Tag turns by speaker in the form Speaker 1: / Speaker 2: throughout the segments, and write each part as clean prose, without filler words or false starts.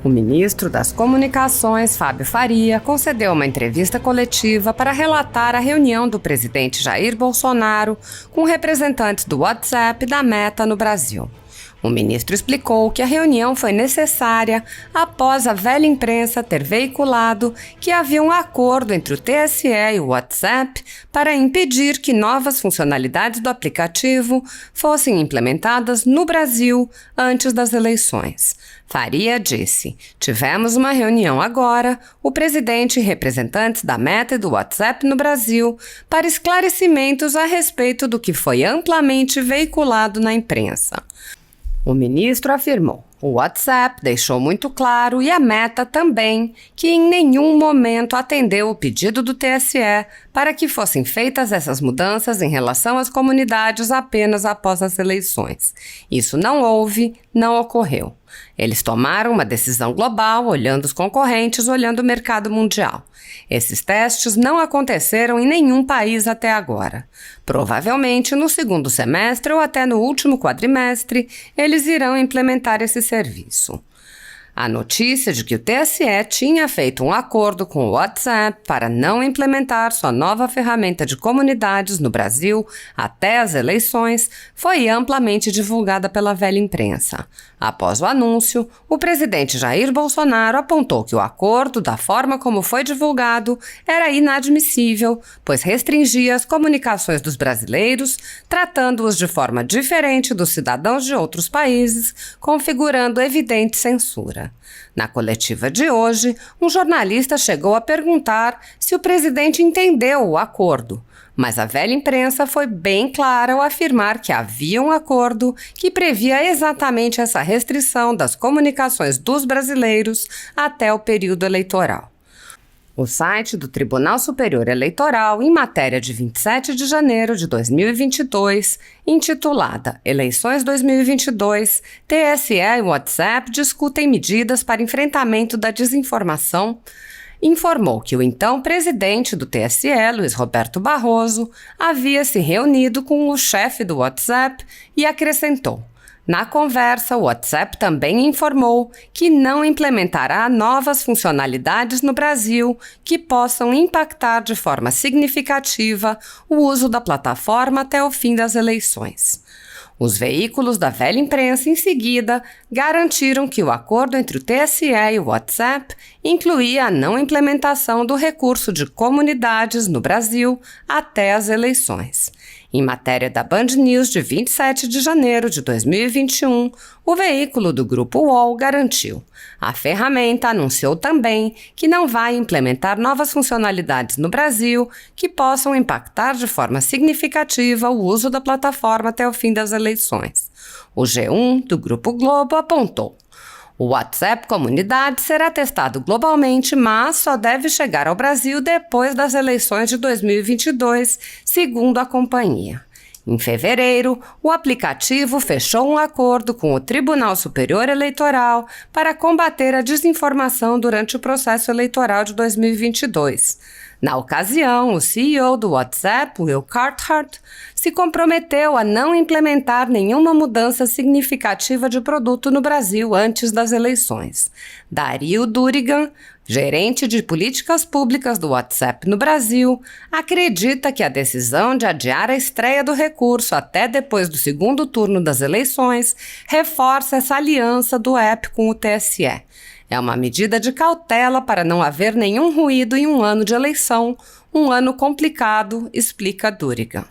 Speaker 1: O ministro das Comunicações, Fábio Faria, concedeu uma entrevista coletiva para relatar a reunião do presidente Jair Bolsonaro com representantes do WhatsApp e da Meta no Brasil. O ministro explicou que a reunião foi necessária após a velha imprensa ter veiculado que havia um acordo entre o TSE e o WhatsApp para impedir que novas funcionalidades do aplicativo fossem implementadas no Brasil antes das eleições. Faria disse: "Tivemos uma reunião agora, o presidente e representantes da Meta e do WhatsApp no Brasil, para esclarecimentos a respeito do que foi amplamente veiculado na imprensa." O ministro afirmou: o WhatsApp deixou muito claro, e a Meta também, que em nenhum momento atendeu o pedido do TSE para que fossem feitas essas mudanças em relação às comunidades apenas após as eleições. Isso não houve, não ocorreu. Eles tomaram uma decisão global, olhando os concorrentes, olhando o mercado mundial. Esses testes não aconteceram em nenhum país até agora. Provavelmente, no segundo semestre ou até no último quadrimestre, eles irão implementar esse serviço. A notícia de que o TSE tinha feito um acordo com o WhatsApp para não implementar sua nova ferramenta de comunidades no Brasil até as eleições foi amplamente divulgada pela velha imprensa. Após o anúncio, o presidente Jair Bolsonaro apontou que o acordo, da forma como foi divulgado, era inadmissível, pois restringia as comunicações dos brasileiros, tratando-os de forma diferente dos cidadãos de outros países, configurando evidente censura. Na coletiva de hoje, um jornalista chegou a perguntar se o presidente entendeu o acordo, mas a velha imprensa foi bem clara ao afirmar que havia um acordo que previa exatamente essa restrição das comunicações dos brasileiros até o período eleitoral. O site do Tribunal Superior Eleitoral, em matéria de 27 de janeiro de 2022, intitulada Eleições 2022, TSE e WhatsApp discutem medidas para enfrentamento da desinformação, informou que o então presidente do TSE, Luiz Roberto Barroso, havia se reunido com o chefe do WhatsApp e acrescentou: "Na conversa, o WhatsApp também informou que não implementará novas funcionalidades no Brasil que possam impactar de forma significativa o uso da plataforma até o fim das eleições." Os veículos da velha imprensa, em seguida, garantiram que o acordo entre o TSE e o WhatsApp incluía a não implementação do recurso de comunidades no Brasil até as eleições. Em matéria da Band News de 27 de janeiro de 2021, o veículo do Grupo UOL garantiu: a ferramenta anunciou também que não vai implementar novas funcionalidades no Brasil que possam impactar de forma significativa o uso da plataforma até o fim das eleições. O G1, do Grupo Globo, apontou: o WhatsApp Comunidade será testado globalmente, mas só deve chegar ao Brasil depois das eleições de 2022, segundo a companhia. Em fevereiro, o aplicativo fechou um acordo com o Tribunal Superior Eleitoral para combater a desinformação durante o processo eleitoral de 2022. Na ocasião, o CEO do WhatsApp, Will Carthart, se comprometeu a não implementar nenhuma mudança significativa de produto no Brasil antes das eleições. Dario Durigan, gerente de políticas públicas do WhatsApp no Brasil, acredita que a decisão de adiar a estreia do recurso até depois do segundo turno das eleições reforça essa aliança do app com o TSE. É uma medida de cautela para não haver nenhum ruído em um ano de eleição, um ano complicado, explica Durigan.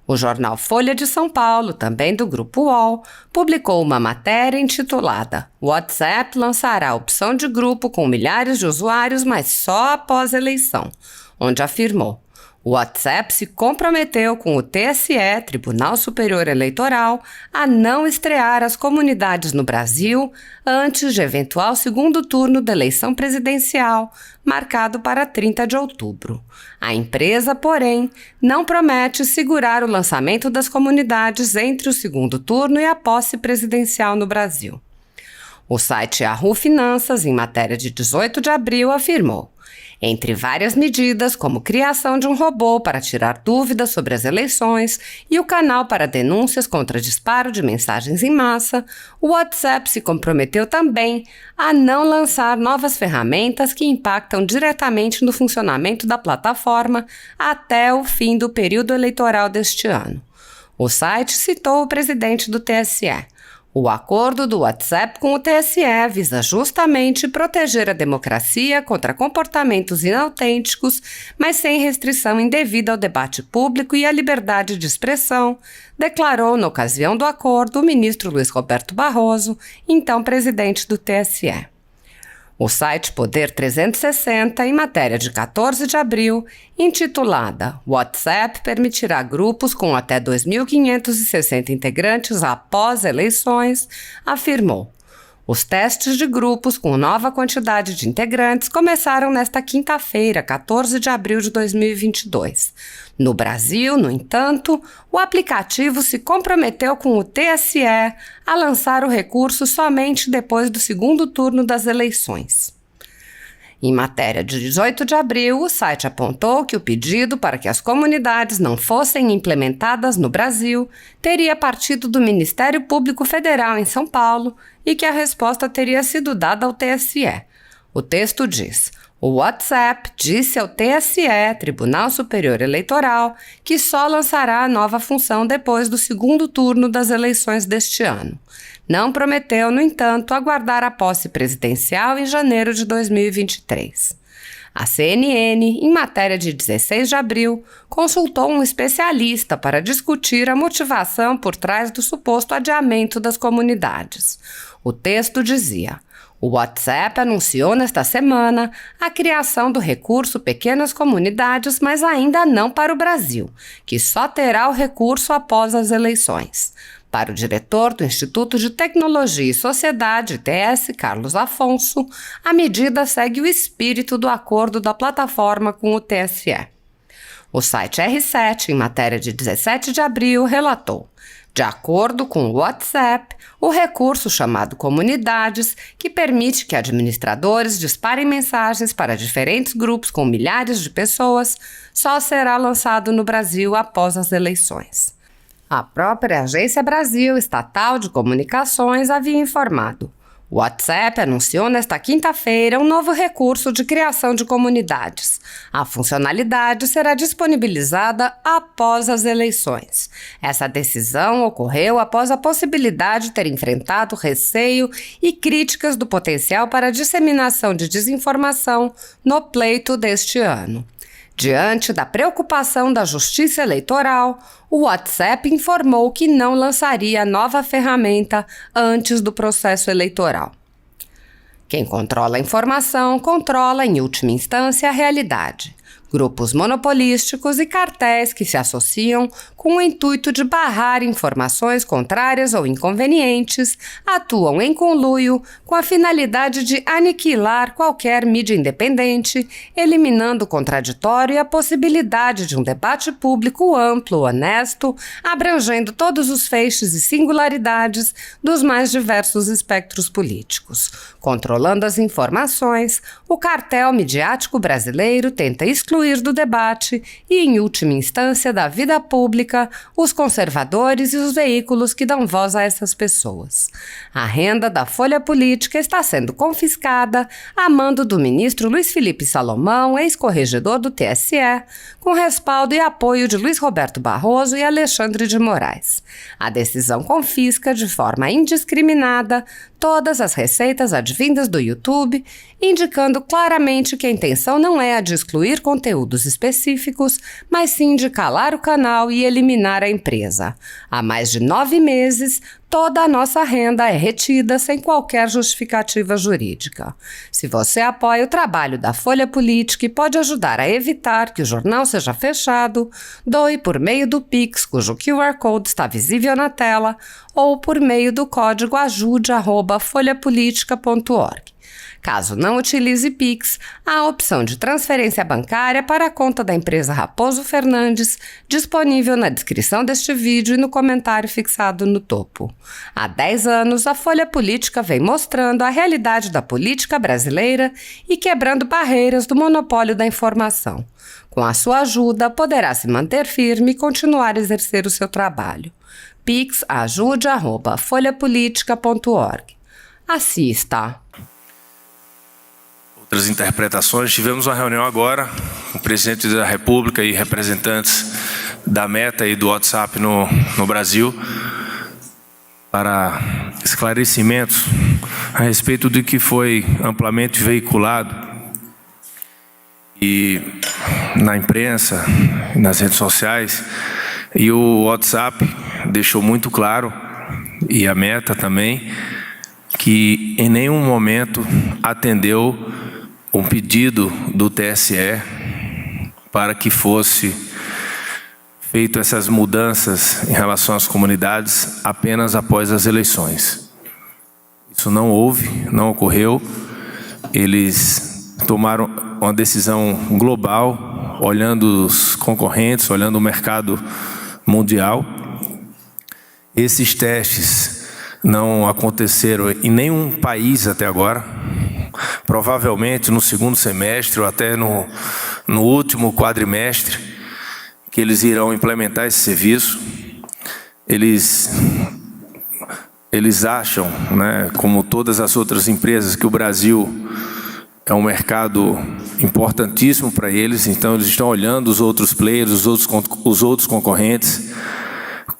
Speaker 1: O jornal Folha de São Paulo, também do Grupo UOL, publicou uma matéria intitulada "WhatsApp lançará a opção de grupo com milhares de usuários, mas só após a eleição", onde afirmou: o WhatsApp se comprometeu com o TSE, Tribunal Superior Eleitoral, a não estrear as comunidades no Brasil antes de eventual segundo turno da eleição presidencial, marcado para 30 de outubro. A empresa, porém, não promete segurar o lançamento das comunidades entre o segundo turno e a posse presidencial no Brasil. O site Yahoo Finanças, em matéria de 18 de abril, afirmou: entre várias medidas, como criação de um robô para tirar dúvidas sobre as eleições e o canal para denúncias contra disparo de mensagens em massa, o WhatsApp se comprometeu também a não lançar novas ferramentas que impactam diretamente no funcionamento da plataforma até o fim do período eleitoral deste ano. O site citou o presidente do TSE. O acordo do WhatsApp com o TSE visa justamente proteger a democracia contra comportamentos inautênticos, mas sem restrição indevida ao debate público e à liberdade de expressão, declarou na ocasião do acordo o ministro Luiz Roberto Barroso, então presidente do TSE. O site Poder 360, em matéria de 14 de abril, intitulada WhatsApp permitirá grupos com até 2.560 integrantes após eleições, afirmou: os testes de grupos com nova quantidade de integrantes começaram nesta quinta-feira, 14 de abril de 2022. No Brasil, no entanto, o aplicativo se comprometeu com o TSE a lançar o recurso somente depois do segundo turno das eleições. Em matéria de 18 de abril, o site apontou que o pedido para que as comunidades não fossem implementadas no Brasil teria partido do Ministério Público Federal em São Paulo e que a resposta teria sido dada ao TSE. O texto diz: o WhatsApp disse ao TSE, Tribunal Superior Eleitoral, que só lançará a nova função depois do segundo turno das eleições deste ano. Não prometeu, no entanto, aguardar a posse presidencial em janeiro de 2023. A CNN, em matéria de 16 de abril, consultou um especialista para discutir a motivação por trás do suposto adiamento das comunidades. O texto dizia: o WhatsApp anunciou nesta semana a criação do recurso Pequenas Comunidades, mas ainda não para o Brasil, que só terá o recurso após as eleições. Para o diretor do Instituto de Tecnologia e Sociedade, ITS, Carlos Afonso, a medida segue o espírito do acordo da plataforma com o TSE. O site R7, em matéria de 17 de abril, relatou: de acordo com o WhatsApp, o recurso chamado Comunidades, que permite que administradores disparem mensagens para diferentes grupos com milhares de pessoas, só será lançado no Brasil após as eleições. A própria Agência Brasil Estatal de Comunicações havia informado: o WhatsApp anunciou nesta quinta-feira um novo recurso de criação de comunidades. A funcionalidade será disponibilizada após as eleições. Essa decisão ocorreu após a possibilidade de ter enfrentado receio e críticas do potencial para a disseminação de desinformação no pleito deste ano. Diante da preocupação da Justiça Eleitoral, o WhatsApp informou que não lançaria nova ferramenta antes do processo eleitoral. Quem controla a informação controla, em última instância, a realidade. Grupos monopolísticos e cartéis que se associam com o intuito de barrar informações contrárias ou inconvenientes atuam em conluio com a finalidade de aniquilar qualquer mídia independente, eliminando o contraditório e a possibilidade de um debate público amplo, honesto, abrangendo todos os feixes e singularidades dos mais diversos espectros políticos. Controlando as informações, o cartel midiático brasileiro tenta excluir do debate e, em última instância, da vida pública, os conservadores e os veículos que dão voz a essas pessoas. A renda da Folha Política está sendo confiscada a mando do ministro Luiz Felipe Salomão, ex-corregedor do TSE, com respaldo e apoio de Luiz Roberto Barroso e Alexandre de Moraes. A decisão confisca, de forma indiscriminada, todas as receitas advindas do YouTube, indicando claramente que a intenção não é a de excluir conteúdos específicos, mas sim de calar o canal e eliminar a empresa. Há mais de 9 meses, toda a nossa renda é retida sem qualquer justificativa jurídica. Se você apoia o trabalho da Folha Política e pode ajudar a evitar que o jornal seja fechado, doe por meio do Pix, cujo QR Code está visível na tela, ou por meio do código ajude@folhapolitica.org. Caso não utilize Pix, há a opção de transferência bancária para a conta da empresa Raposo Fernandes, disponível na descrição deste vídeo e no comentário fixado no topo. Há 10 anos, a Folha Política vem mostrando a realidade da política brasileira e quebrando barreiras do monopólio da informação. Com a sua ajuda, poderá se manter firme e continuar a exercer o seu trabalho. pix.ajude@folhapolitica.org. Assista!
Speaker 2: Outras interpretações. Tivemos uma reunião agora com o presidente da República e representantes da Meta e do WhatsApp no Brasil para esclarecimentos a respeito do que foi amplamente veiculado e na imprensa, nas redes sociais, e o WhatsApp deixou muito claro, e a Meta também, que em nenhum momento atendeu um pedido do TSE para que fosse feito essas mudanças em relação às comunidades apenas após as eleições. Isso não houve, não ocorreu. Eles tomaram uma decisão global, olhando os concorrentes, olhando o mercado mundial. Esses testes não aconteceram em nenhum país até agora. Provavelmente no segundo semestre ou até no último quadrimestre que eles irão implementar esse serviço. Eles acham, né, como todas as outras empresas, que o Brasil é um mercado importantíssimo para eles, então eles estão olhando os outros players, os outros concorrentes.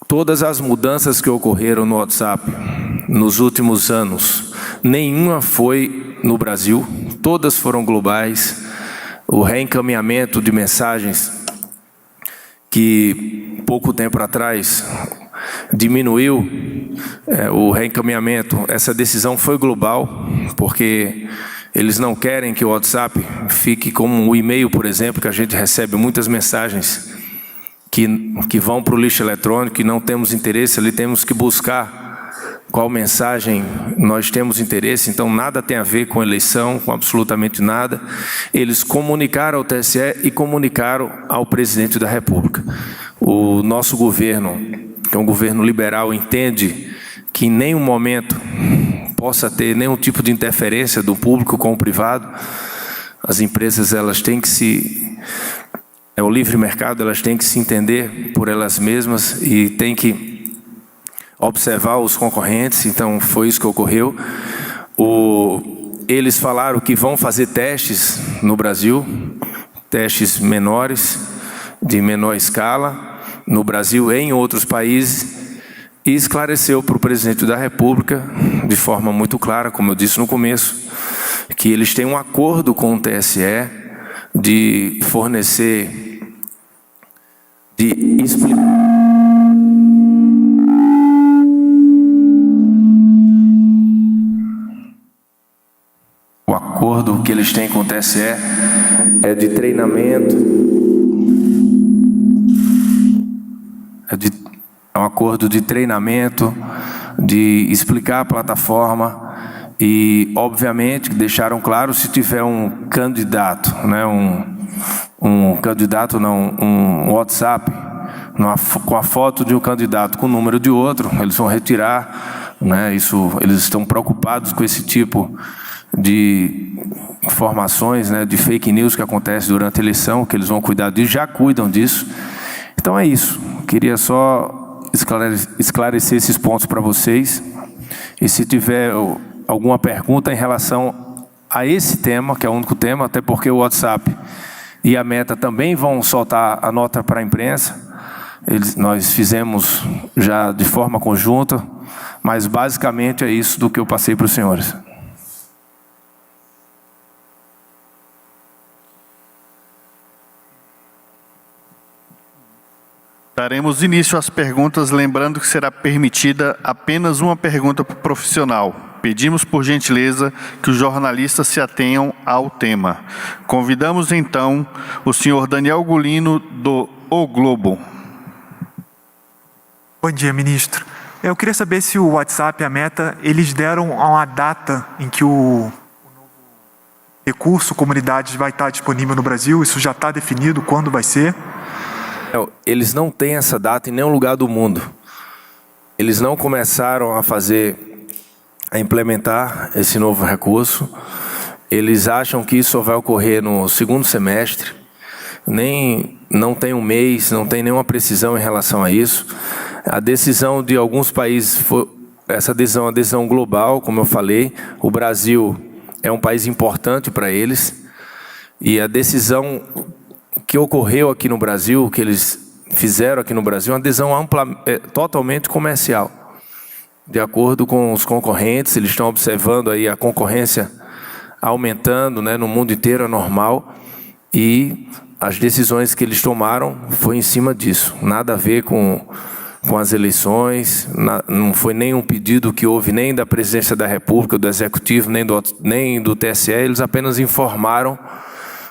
Speaker 2: Todas as mudanças que ocorreram no WhatsApp nos últimos anos, nenhuma foi no Brasil, todas foram globais. O reencaminhamento de mensagens, que pouco tempo atrás diminuiu o reencaminhamento, essa decisão foi global, porque eles não querem que o WhatsApp fique como o e-mail, por exemplo, que a gente recebe muitas mensagens que vão para o lixo eletrônico e não temos interesse, ali temos que buscar qual mensagem nós temos interesse. Então nada tem a ver com eleição, com absolutamente nada. Eles comunicaram ao TSE e comunicaram ao presidente da República. O nosso governo, que é um governo liberal, entende que em nenhum momento possa ter nenhum tipo de interferência do público com o privado. As empresas, elas têm que o livre mercado, elas têm que se entender por elas mesmas e têm que observar os concorrentes. Então foi isso que ocorreu. Eles falaram que vão fazer testes no Brasil, testes menores, de menor escala, no Brasil e em outros países, e esclareceu para o presidente da República, de forma muito clara, como eu disse no começo, que eles têm um acordo com o TSE de fornecer, de explicar. O acordo que eles têm com o TSE é de treinamento, é um acordo de treinamento, de explicar a plataforma e, obviamente, deixaram claro se tiver um candidato, né, um WhatsApp com a foto de um candidato com o número de outro, eles vão retirar, né, isso, eles estão preocupados com esse tipo de informações, né, de fake news que acontece durante a eleição, que eles vão cuidar disso, já cuidam disso. Então é isso, queria só esclarecer esses pontos para vocês, e se tiver alguma pergunta em relação a esse tema, que é o único tema, até porque o WhatsApp e a Meta também vão soltar a nota para a imprensa, nós fizemos já de forma conjunta, mas basicamente é isso do que eu passei para os senhores.
Speaker 3: Daremos início às perguntas, lembrando que será permitida apenas uma pergunta por profissional. Pedimos, por gentileza, que os jornalistas se atenham ao tema. Convidamos, então, o senhor Daniel Gulino, do O Globo.
Speaker 4: Bom dia, ministro. Eu queria saber se o WhatsApp e a Meta, eles deram uma data em que o novo recurso comunidade vai estar disponível no Brasil? Isso já está definido? Quando vai ser?
Speaker 2: Eles não têm essa data em nenhum lugar do mundo. Eles não começaram a implementar esse novo recurso. Eles acham que isso só vai ocorrer no segundo semestre. Não tem um mês, não tem nenhuma precisão em relação a isso. A decisão de alguns países foi essa decisão, uma decisão global, como eu falei. O Brasil é um país importante para eles. E a decisão que ocorreu aqui no Brasil, que eles fizeram aqui no Brasil, é uma decisão totalmente comercial. De acordo com os concorrentes, eles estão observando aí a concorrência aumentando, né, no mundo inteiro, é normal. E as decisões que eles tomaram foi em cima disso. Nada a ver com as eleições, não foi nenhum pedido que houve nem da Presidência da República, do Executivo, nem do TSE, eles apenas informaram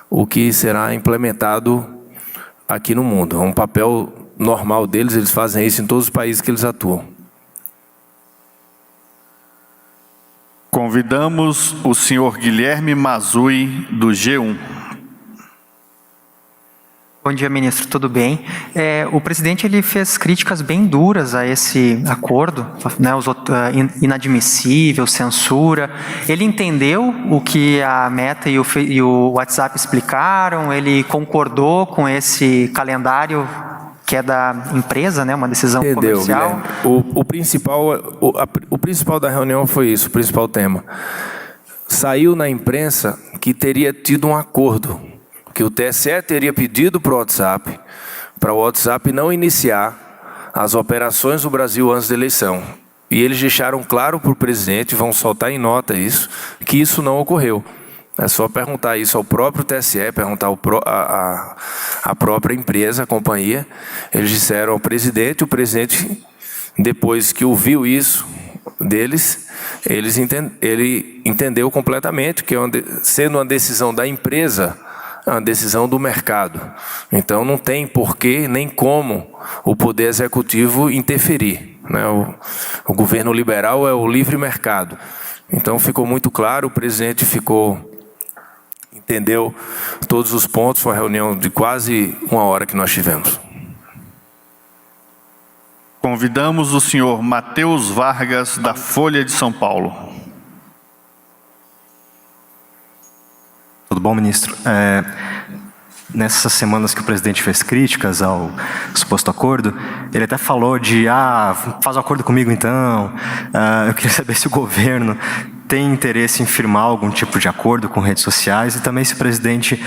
Speaker 2: o que será implementado aqui no mundo. É um papel normal deles, eles fazem isso em todos os países que eles atuam.
Speaker 3: Convidamos o senhor Guilherme Mazui, do G1.
Speaker 5: Bom dia, ministro. Tudo bem? O presidente ele fez críticas bem duras a esse acordo, né, inadmissível, censura. Ele entendeu o que a Meta e o WhatsApp explicaram? Ele concordou com esse calendário que é da empresa, né, uma decisão comercial?
Speaker 2: O principal da reunião foi isso, o principal tema. Saiu na imprensa que teria tido um acordo, que o TSE teria pedido para o WhatsApp não iniciar as operações do Brasil antes da eleição. E eles deixaram claro para o presidente, vão soltar em nota isso, que isso não ocorreu. É só perguntar isso ao próprio TSE, perguntar à própria empresa, a companhia. Eles disseram ao presidente, o presidente, depois que ouviu isso deles, ele entendeu completamente que, sendo uma decisão da empresa, é uma decisão do mercado. Então não tem porquê nem como o Poder Executivo interferir, né? O governo liberal é o livre mercado. Então ficou muito claro, o presidente entendeu todos os pontos, foi uma reunião de quase 1 hora que nós tivemos.
Speaker 3: Convidamos o senhor Matheus Vargas, da Folha de São Paulo.
Speaker 6: Tudo bom, ministro? Nessas semanas que o presidente fez críticas ao suposto acordo, ele até falou de, faz um acordo comigo então. Eu queria saber se o governo tem interesse em firmar algum tipo de acordo com redes sociais e também se o presidente,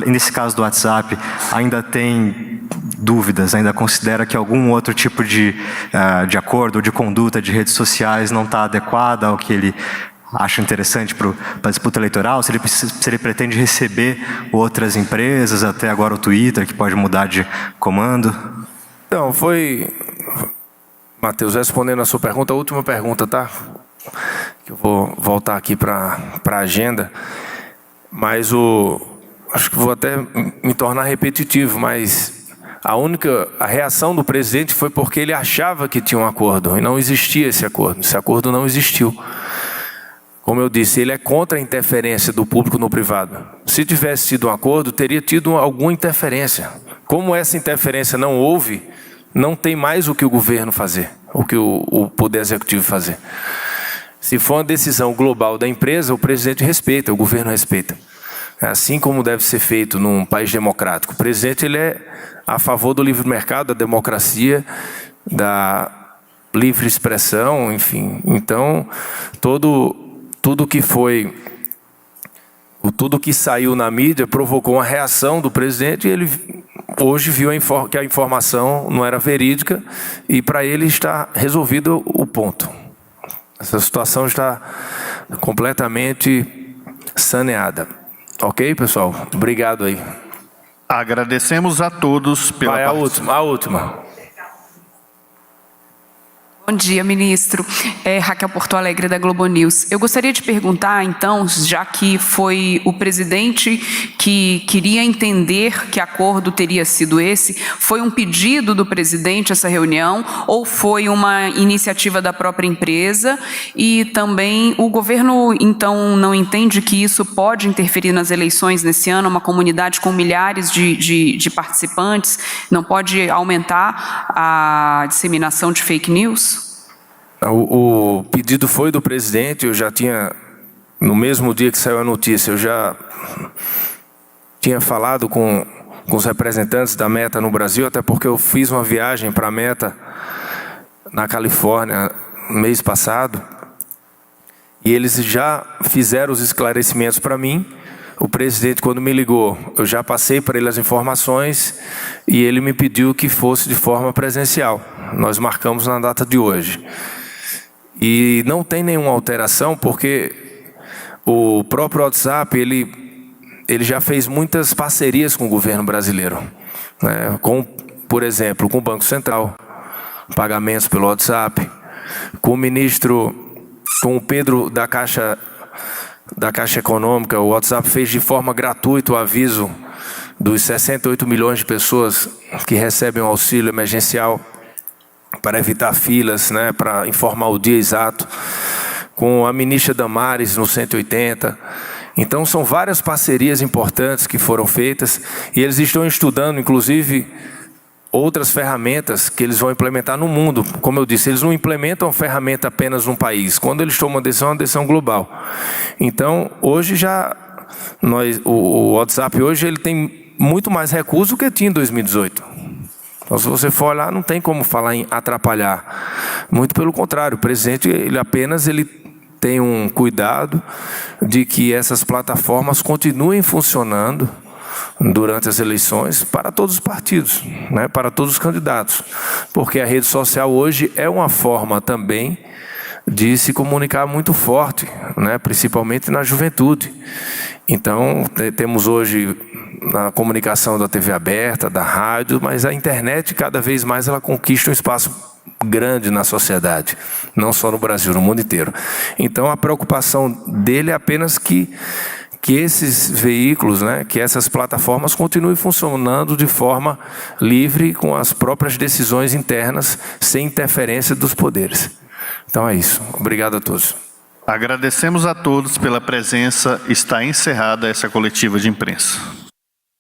Speaker 6: nesse caso do WhatsApp, ainda tem dúvidas, ainda considera que algum outro tipo de acordo ou de conduta de redes sociais não está adequada ao que ele acha interessante para a disputa eleitoral, se ele pretende receber outras empresas, até agora o Twitter, que pode mudar de comando.
Speaker 2: Então, Matheus, respondendo a sua pergunta, a última pergunta, tá? Que eu vou voltar aqui para a agenda, mas acho que vou até me tornar repetitivo, mas a reação do presidente foi porque ele achava que tinha um acordo, e não existia esse acordo não existiu. Como eu disse, ele é contra a interferência do público no privado. Se tivesse tido um acordo, teria tido alguma interferência. Como essa interferência não houve, não tem mais o que o governo fazer, o que o Poder Executivo fazer. Se for uma decisão global da empresa, o presidente respeita, o governo respeita. É assim como deve ser feito num país democrático. O presidente ele é a favor do livre mercado, da democracia, da livre expressão, enfim. Então, tudo que saiu na mídia provocou uma reação do presidente e ele hoje viu que a informação não era verídica e para ele está resolvido o ponto. Essa situação está completamente saneada. Ok, pessoal? Obrigado aí.
Speaker 3: Agradecemos a todos pela
Speaker 2: participação. A última.
Speaker 7: Bom dia, ministro. Raquel Porto Alegre, da Globo News. Eu gostaria de perguntar, então, já que foi o presidente que queria entender que acordo teria sido esse, foi um pedido do presidente essa reunião ou foi uma iniciativa da própria empresa? E também o governo, então, não entende que isso pode interferir nas eleições nesse ano? Uma comunidade com milhares de participantes não pode aumentar a disseminação de fake news?
Speaker 2: O pedido foi do presidente, eu já tinha, no mesmo dia que saiu a notícia, eu já tinha falado com os representantes da Meta no Brasil, até porque eu fiz uma viagem para a Meta na Califórnia mês passado, e eles já fizeram os esclarecimentos para mim. O presidente, quando me ligou, eu já passei para ele as informações e ele me pediu que fosse de forma presencial. Nós marcamos na data de hoje. E não tem nenhuma alteração, porque o próprio WhatsApp, ele já fez muitas parcerias com o governo brasileiro, né? Por exemplo, com o Banco Central, pagamentos pelo WhatsApp, com o ministro, com o Pedro da Caixa Econômica, o WhatsApp fez de forma gratuita o aviso dos 68 milhões de pessoas que recebem o auxílio emergencial, para evitar filas, né, para informar o dia exato, com a ministra Damares no 180. Então, são várias parcerias importantes que foram feitas e eles estão estudando, inclusive, outras ferramentas que eles vão implementar no mundo. Como eu disse, eles não implementam a ferramenta apenas num país. Quando eles tomam uma decisão global. Então, hoje o WhatsApp hoje ele tem muito mais recursos do que tinha em 2018. Então, se você for olhar, não tem como falar em atrapalhar. Muito pelo contrário, o presidente ele tem um cuidado de que essas plataformas continuem funcionando durante as eleições para todos os partidos, né, para todos os candidatos. Porque a rede social hoje é uma forma também de se comunicar muito forte, né, principalmente na juventude. Então, temos hoje a comunicação da TV aberta, da rádio, mas a internet cada vez mais ela conquista um espaço grande na sociedade, não só no Brasil, no mundo inteiro. Então, a preocupação dele é apenas que esses veículos, né, que essas plataformas continuem funcionando de forma livre, com as próprias decisões internas, sem interferência dos poderes. Então é isso. Obrigado a todos.
Speaker 3: Agradecemos a todos pela presença. Está encerrada essa coletiva de imprensa.